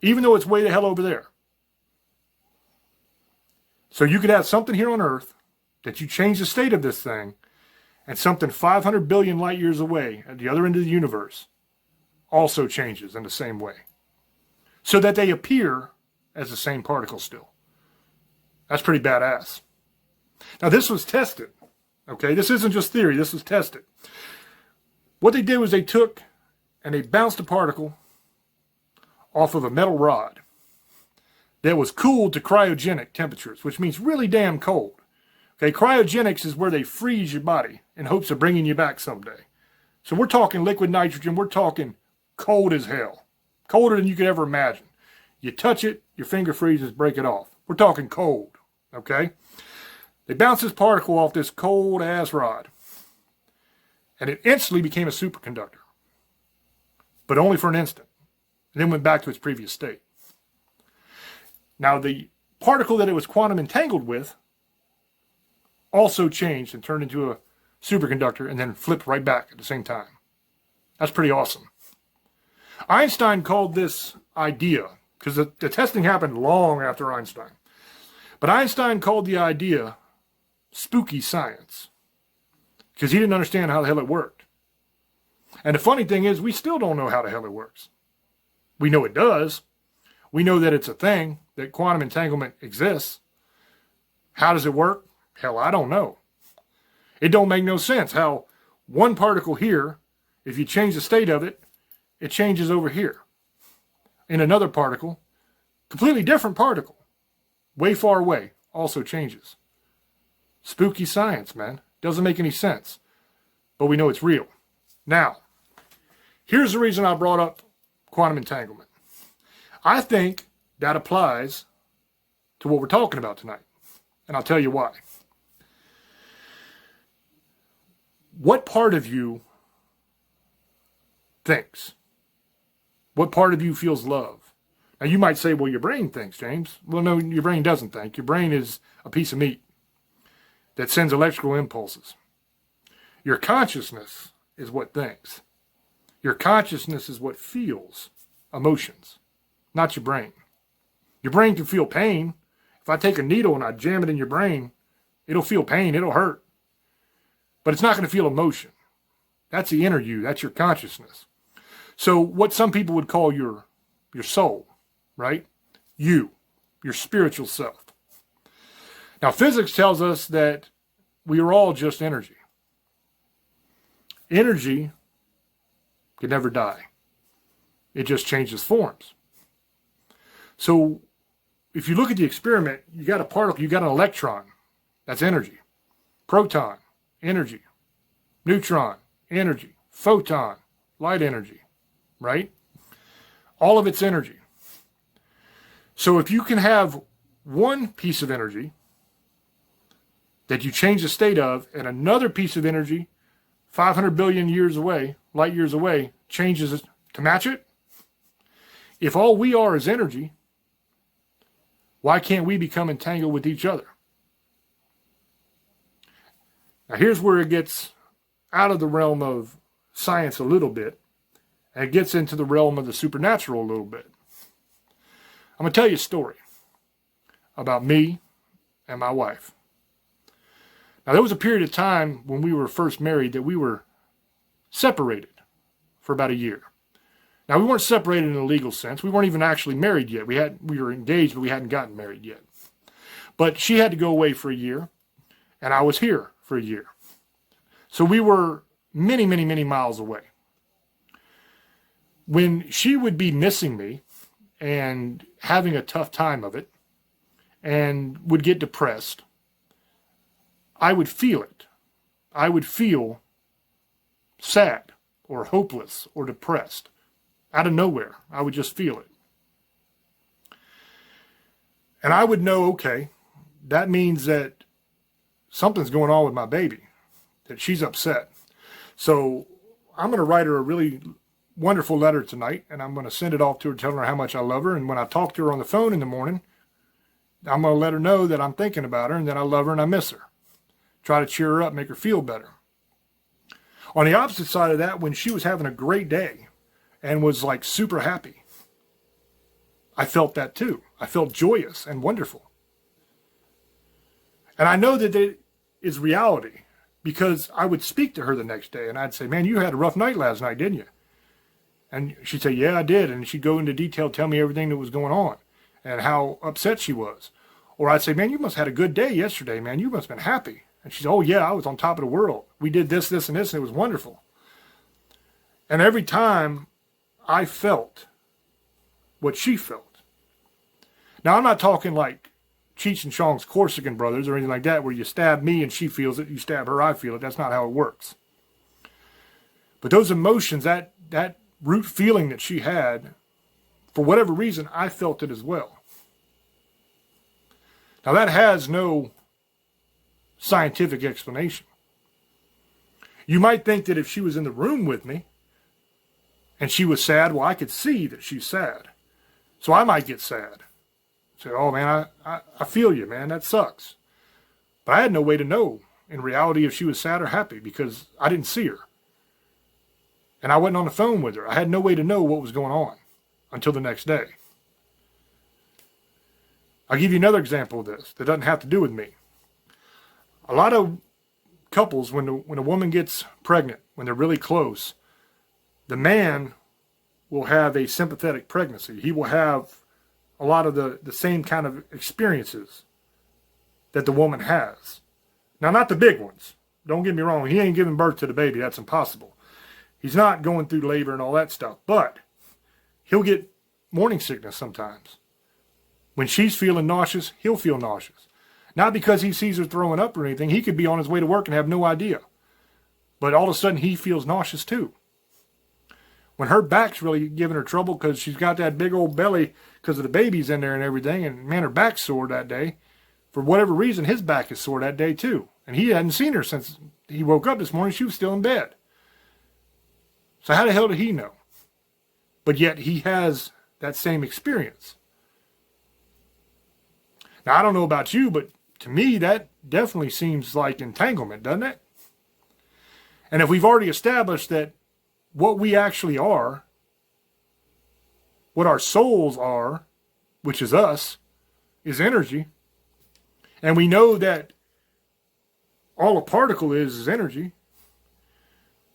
even though it's way the hell over there. So you could have something here on Earth that you change the state of this thing, and something 500 billion light years away at the other end of the universe also changes in the same way, so that they appear as the same particle still. That's pretty badass. Now this was tested. Okay, this isn't just theory, this was tested. What they did was they took and they bounced a particle off of a metal rod that was cooled to cryogenic temperatures, which means really damn cold. Okay, cryogenics is where they freeze your body in hopes of bringing you back someday. So we're talking liquid nitrogen, we're talking cold as hell. Colder than you could ever imagine. You touch it, your finger freezes, break it off. We're talking cold, okay? They bounced this particle off this cold-ass rod, and it instantly became a superconductor, but only for an instant, and then went back to its previous state. Now, the particle that it was quantum entangled with also changed and turned into a superconductor and then flipped right back at the same time. That's pretty awesome. Einstein called this idea, because the testing happened long after Einstein, but Einstein called the idea spooky science, because he didn't understand how the hell it worked. And the funny thing is, we still don't know how the hell it works. We know it does. We know that it's a thing, that quantum entanglement exists. How does it work? Hell, I don't know. It don't make no sense how one particle here, if you change the state of it, it changes over here. In another particle, completely different particle, way far away, also changes. Spooky science, man. Doesn't make any sense. But we know it's real. Now, here's the reason I brought up quantum entanglement. I think that applies to what we're talking about tonight. And I'll tell you why. What part of you thinks? What part of you feels love? Now, you might say, well, your brain thinks, James. Well, no, your brain doesn't think. Your brain is a piece of meat that sends electrical impulses. Your consciousness is what thinks. Your consciousness is what feels emotions, not your brain. Your brain can feel pain. If I take a needle and I jam it in your brain, it'll feel pain, it'll hurt. But it's not going to feel emotion. That's the inner you, that's your consciousness. So what some people would call your soul, right? You, your spiritual self. Now, physics tells us that we are all just energy. Energy can never die. It just changes forms. So if you look at the experiment, you got a particle, you got an electron. That's energy. Proton, energy. Neutron, energy. Photon, light energy. Right? All of it's energy. So if you can have one piece of energy that you change the state of, and another piece of energy 500 billion years away, light years away, changes it to match it, if all we are is energy, why can't we become entangled with each other? Now here's where it gets out of the realm of science a little bit, and it gets into the realm of the supernatural a little bit. I'm going to tell you a story about me and my wife. Now, there was a period of time when we were first married that we were separated for about a year. Now, we weren't separated in a legal sense. We weren't even actually married yet. We were engaged, but we hadn't gotten married yet. But she had to go away for a year, and I was here for a year. So we were many, many, many miles away. When she would be missing me and having a tough time of it and would get depressed, I would feel it. I would feel sad or hopeless or depressed. Out of nowhere, I would just feel it. And I would know, okay, that means that something's going on with my baby, that she's upset. So I'm going to write her a really wonderful letter tonight, and I'm going to send it off to her telling her how much I love her. And when I talk to her on the phone in the morning, I'm going to let her know that I'm thinking about her and that I love her and I miss her. Try to cheer her up, make her feel better. On the opposite side of that, when she was having a great day and was like super happy, I felt that too. I felt joyous and wonderful. And I know that it is reality because I would speak to her the next day and I'd say, man, you had a rough night last night, didn't you? And she'd say, yeah, I did. And she'd go into detail, tell me everything that was going on and how upset she was. Or I'd say, man, you must have had a good day yesterday, man. You must have been happy. And she's, oh, yeah, I was on top of the world. We did this, this, and this, and it was wonderful. And every time I felt what she felt. Now, I'm not talking like Cheech and Chong's Corsican brothers or anything like that, where you stab me and she feels it, you stab her, I feel it. That's not how it works. But those emotions, that root feeling that she had, for whatever reason, I felt it as well. Now, that has no scientific explanation. You might think that if she was in the room with me and she was sad, well, I could see that she's sad. So I might get sad. Say, oh man, I feel you, man, that sucks. But I had no way to know in reality if she was sad or happy because I didn't see her. And I wasn't on the phone with her. I had no way to know what was going on until the next day. I'll give you another example of this that doesn't have to do with me. A lot of couples, when a woman gets pregnant, when they're really close, the man will have a sympathetic pregnancy. He will have a lot of the same kind of experiences that the woman has. Now, not the big ones. Don't get me wrong. He ain't giving birth to the baby. That's impossible. He's not going through labor and all that stuff. But he'll get morning sickness sometimes. When she's feeling nauseous, he'll feel nauseous. Not because he sees her throwing up or anything. He could be on his way to work and have no idea. But all of a sudden, he feels nauseous too. When her back's really giving her trouble because she's got that big old belly because of the babies in there and everything, and man, her back's sore that day. For whatever reason, his back is sore that day too. And he hadn't seen her since he woke up this morning. She was still in bed. So how the hell did he know? But yet he has that same experience. Now, I don't know about you, but to me, that definitely seems like entanglement, doesn't it? And if we've already established that what we actually are, what our souls are, which is us, is energy, and we know that all a particle is energy,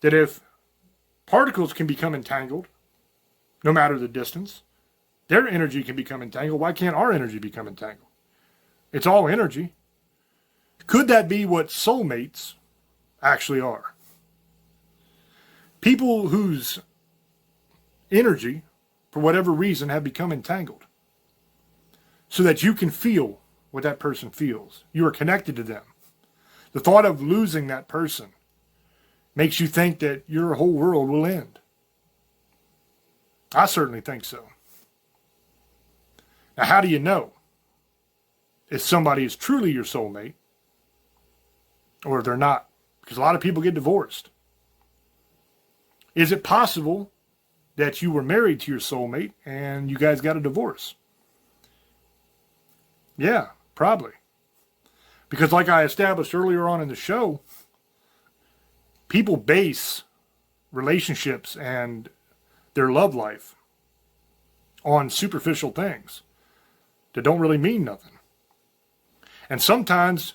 that if particles can become entangled, no matter the distance, their energy can become entangled, why can't our energy become entangled? It's all energy. Could that be what soulmates actually are? People whose energy, for whatever reason, have become entangled. So that you can feel what that person feels. You are connected to them. The thought of losing that person makes you think that your whole world will end. I certainly think so. Now, how do you know if somebody is truly your soulmate or if they're not? Because a lot of people get divorced. Is it possible that you were married to your soulmate and you guys got a divorce? Yeah, probably. Because like I established earlier on in the show, people base relationships and their love life on superficial things that don't really mean nothing. And sometimes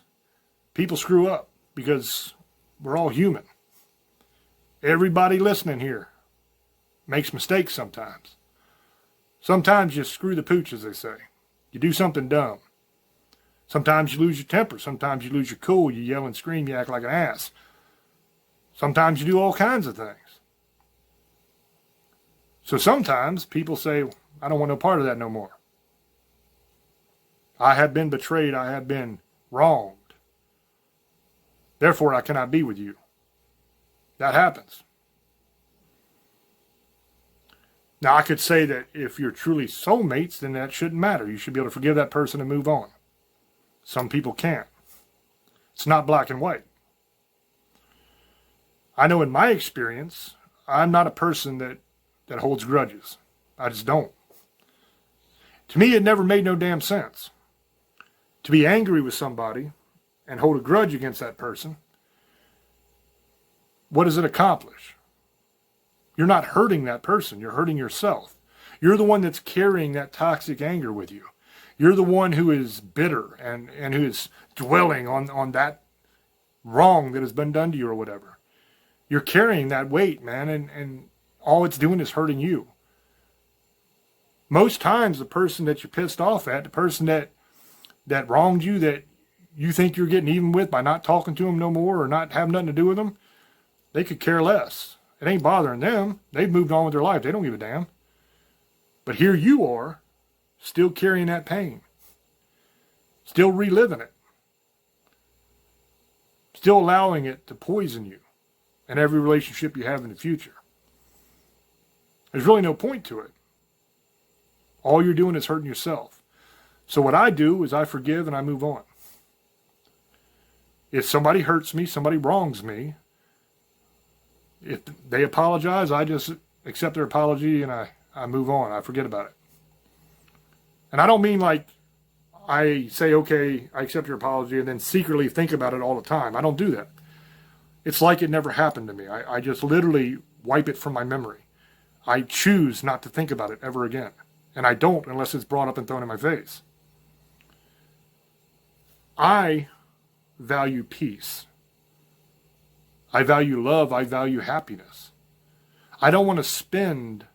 people screw up because we're all human. Everybody listening here makes mistakes sometimes. Sometimes you screw the pooch, as they say. You do something dumb. Sometimes you lose your temper. Sometimes you lose your cool. You yell and scream. You act like an ass. Sometimes you do all kinds of things. So sometimes people say, I don't want no part of that no more. I have been betrayed. I have been wronged. Therefore, I cannot be with you. That happens. Now, I could say that if you're truly soulmates, then that shouldn't matter. You should be able to forgive that person and move on. Some people can't. It's not black and white. I know in my experience, I'm not a person that holds grudges. I just don't. To me, it never made no damn sense. To be angry with somebody and hold a grudge against that person, what does it accomplish? You're not hurting that person. You're hurting yourself. You're the one that's carrying that toxic anger with you. You're the one who is bitter and who is dwelling on that wrong that has been done to you or whatever. You're carrying that weight, man, and all it's doing is hurting you. Most times the person that you're pissed off at, the person that wronged you, that you think you're getting even with by not talking to them no more or not having nothing to do with them, they could care less. It ain't bothering them. They've moved on with their life. They don't give a damn. But here you are, still carrying that pain. Still reliving it. Still allowing it to poison you in every relationship you have in the future. There's really no point to it. All you're doing is hurting yourself. So what I do is I forgive and I move on. If somebody hurts me, somebody wrongs me, if they apologize, I just accept their apology and I move on. I forget about it. And I don't mean like I say, okay, I accept your apology and then secretly think about it all the time. I don't do that. It's like it never happened to me. I just literally wipe it from my memory. I choose not to think about it ever again. And I don't unless it's brought up and thrown in my face. I value peace. I value love. I value happiness. I don't want to spend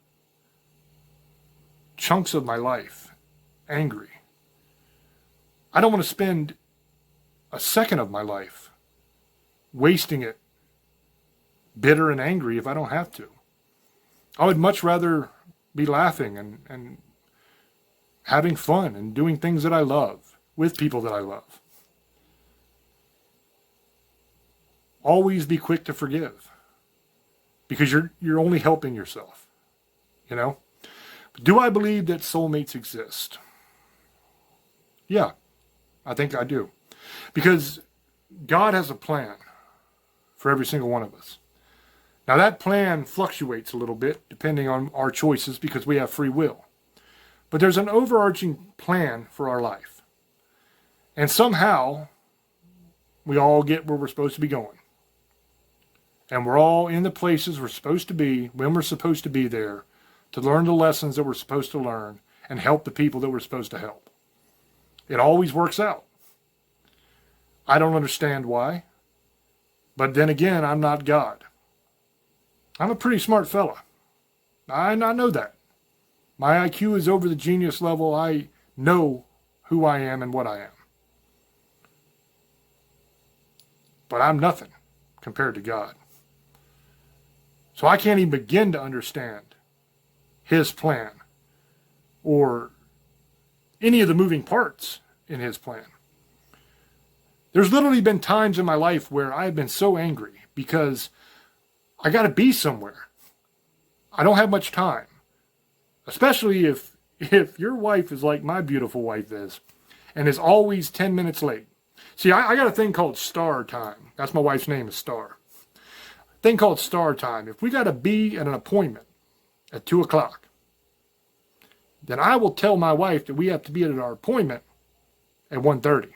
chunks of my life angry. I don't want to spend a second of my life wasting it bitter and angry if I don't have to. I would much rather be laughing and having fun and doing things that I love with people that I love. Always be quick to forgive, because you're only helping yourself, you know? Do I believe that soulmates exist? Yeah, I think I do. Because God has a plan for every single one of us. Now that plan fluctuates a little bit depending on our choices because we have free will. But there's an overarching plan for our life. And somehow we all get where we're supposed to be going. And we're all in the places we're supposed to be when we're supposed to be there to learn the lessons that we're supposed to learn and help the people that we're supposed to help. It always works out. I don't understand why. But then again, I'm not God. I'm a pretty smart fella. I know that. My IQ is over the genius level. I know who I am and what I am. But I'm nothing compared to God. So I can't even begin to understand his plan or any of the moving parts in his plan. There's literally been times in my life where I've been so angry because I got to be somewhere. I don't have much time. Especially if your wife is like my beautiful wife is and is always 10 minutes late. See, I got a thing called star time. That's my wife's name is Star. Thing called star time. If we got to be at an appointment at 2 o'clock, then I will tell my wife that we have to be at our appointment at 1:30.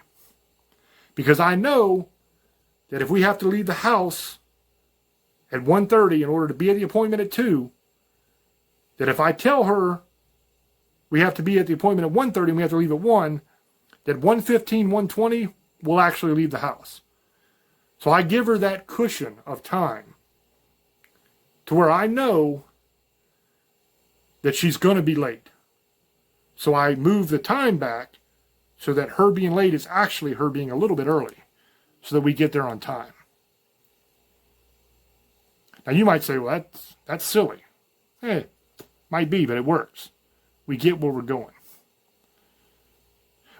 Because I know that if we have to leave the house at 1:30 in order to be at the appointment at 2, that if I tell her we have to be at the appointment at 1:30 and we have to leave at 1, that 1:15, 1:20 we'll actually leave the house. So I give her that cushion of time to where I know that she's going to be late. So I move the time back so that her being late is actually her being a little bit early so that we get there on time. Now you might say, well, that's silly. Might be, but it works. We get where we're going.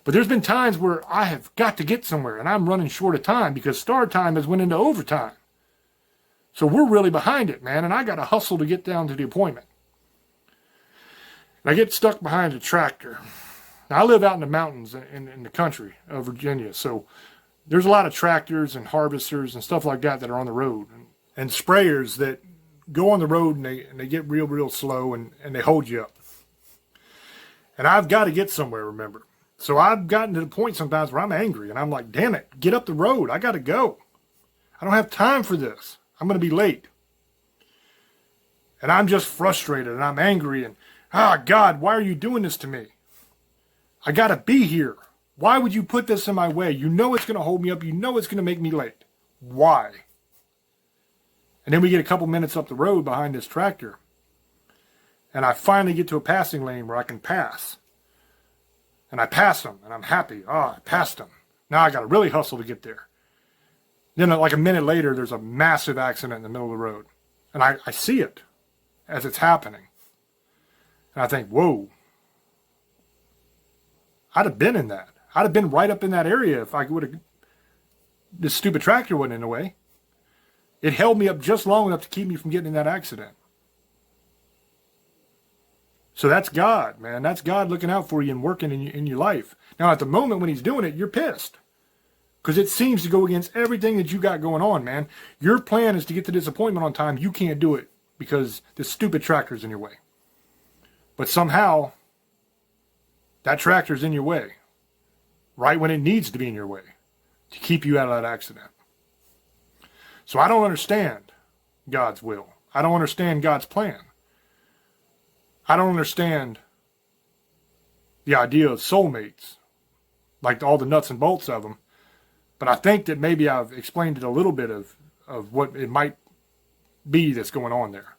But there's been times where I have got to get somewhere and I'm running short of time because star time has went into overtime. So we're really behind it, man, and I got to hustle to get down to the appointment. And I get stuck behind a tractor. Now, I live out in the mountains in the country of Virginia, so there's a lot of tractors and harvesters and stuff like that are on the road, and sprayers that go on the road and they get real slow and they hold you up. And I've got to get somewhere, remember. So I've gotten to the point sometimes where I'm angry and I'm like, damn it, get up the road. I got to go. I don't have time for this. I'm going to be late. And I'm just frustrated and I'm angry and, God, why are you doing this to me? I got to be here. Why would you put this in my way? You know it's going to hold me up. You know it's going to make me late. Why? And then we get a couple minutes up the road behind this tractor. And I finally get to a passing lane where I can pass. And I pass them, and I'm happy. I passed them. Now I got to really hustle to get there. Then like a minute later, there's a massive accident in the middle of the road. And I see it as it's happening. And I think, whoa. I'd have been in that. I'd have been right up in that area if I would have... This stupid tractor wasn't in the way. It held me up just long enough to keep me from getting in that accident. So that's God, man. That's God looking out for you and working in your life. Now, at the moment when he's doing it, you're pissed. Because it seems to go against everything that you got going on, man. Your plan is to get to this appointment on time. You can't do it because this stupid tractor's in your way. But somehow, that tractor's in your way right when it needs to be in your way to keep you out of that accident. So I don't understand God's will. I don't understand God's plan. I don't understand the idea of soulmates, like all the nuts and bolts of them. But I think that maybe I've explained it a little bit of what it might be that's going on there.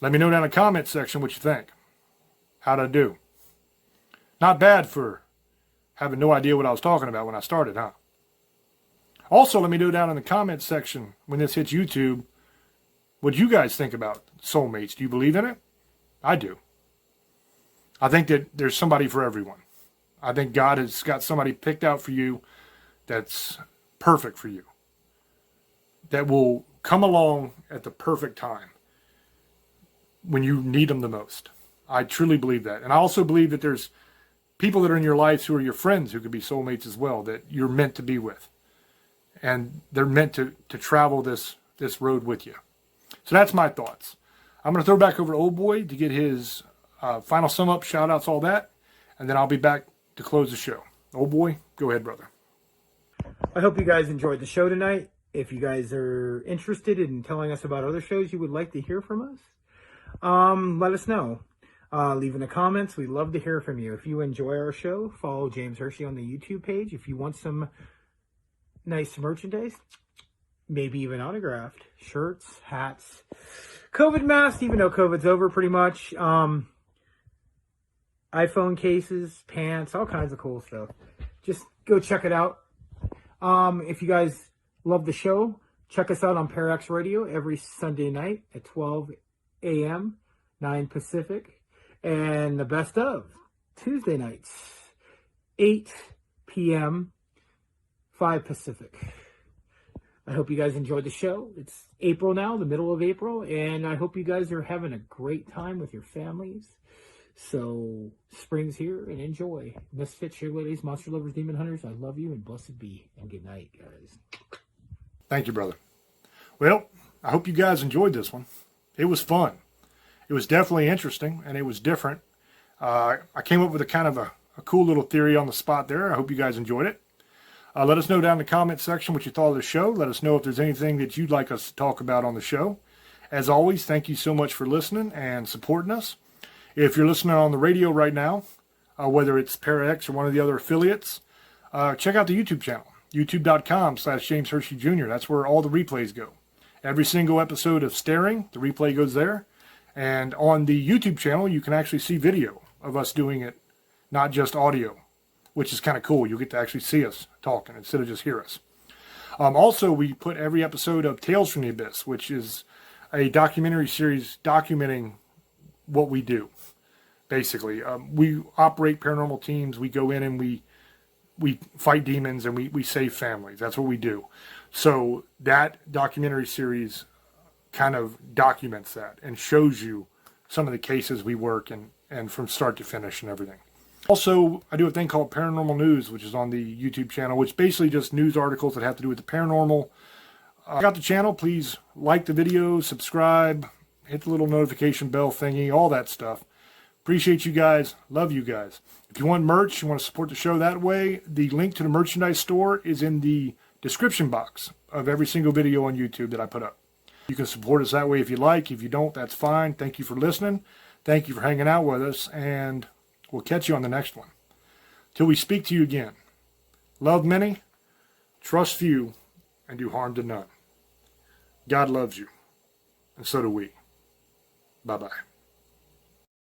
Let me know down in the comments section what you think. How'd I do? Not bad for having no idea what I was talking about when I started, huh? Also, let me know down in the comments section when this hits YouTube what you guys think about soulmates. Do you believe in it? I do. I think that there's somebody for everyone. I think God has got somebody picked out for you that's perfect for you, that will come along at the perfect time when you need them the most. I truly believe that. And I also believe that there's people that are in your lives who are your friends who could be soulmates as well, that you're meant to be with. And they're meant to travel this road with you. So that's my thoughts. I'm going to throw back over to Old Boy to get his final sum up, shout outs, all that. And then I'll be back to close the show. Old Boy, go ahead, brother. I hope you guys enjoyed the show tonight. If you guys are interested in telling us about other shows you would like to hear from us, let us know. Leave in the comments. We'd love to hear from you. If you enjoy our show, follow James Hershey on the YouTube page. If you want some nice merchandise, maybe even autographed shirts, hats, COVID masks, even though COVID's over pretty much, iPhone cases, pants, all kinds of cool stuff. Just go check it out. If you guys love the show, check us out on Parax Radio every Sunday night at 12 a.m., 9 Pacific. And the best of Tuesday nights, 8 p.m., 5 Pacific. I hope you guys enjoyed the show. It's April now, the middle of April, and I hope you guys are having a great time with your families. So, spring's here, and enjoy. Misfits, here, ladies, monster lovers, demon hunters, I love you, and blessed be. And good night, guys. Thank you, brother. Well, I hope you guys enjoyed this one. It was fun. It was definitely interesting, and it was different. I came up with a kind of a cool little theory on the spot there. I hope you guys enjoyed it. Let us know down in the comment section what you thought of the show. Let us know if there's anything that you'd like us to talk about on the show. As always, thank you so much for listening and supporting us. If you're listening on the radio right now, whether it's Parax or one of the other affiliates, check out the YouTube channel, youtube.com/James Hershey Jr. That's where all the replays go. Every single episode of Staring, the replay goes there. And on the YouTube channel, you can actually see video of us doing it, not just audio, which is kind of cool. You'll get to actually see us talking instead of just hear us. Also, we put every episode of Tales from the Abyss, which is a documentary series documenting what we do, basically. We operate paranormal teams. We go in and we fight demons and we save families. That's what we do. So that documentary series kind of documents that and shows you some of the cases we work and from start to finish and everything. Also, I do a thing called Paranormal News, which is on the YouTube channel, which basically just news articles that have to do with the paranormal. Check out the channel. Please like the video, subscribe, hit the little notification bell thingy, all that stuff. Appreciate you guys. Love you guys. If you want merch, you want to support the show that way, the link to the merchandise store is in the description box of every single video on YouTube that I put up. You can support us that way if you like. If you don't, that's fine. Thank you for listening. Thank you for hanging out with us, and we'll catch you on the next one. Till we speak to you again, love many, trust few, and do harm to none. God loves you, and so do we. Bye-bye.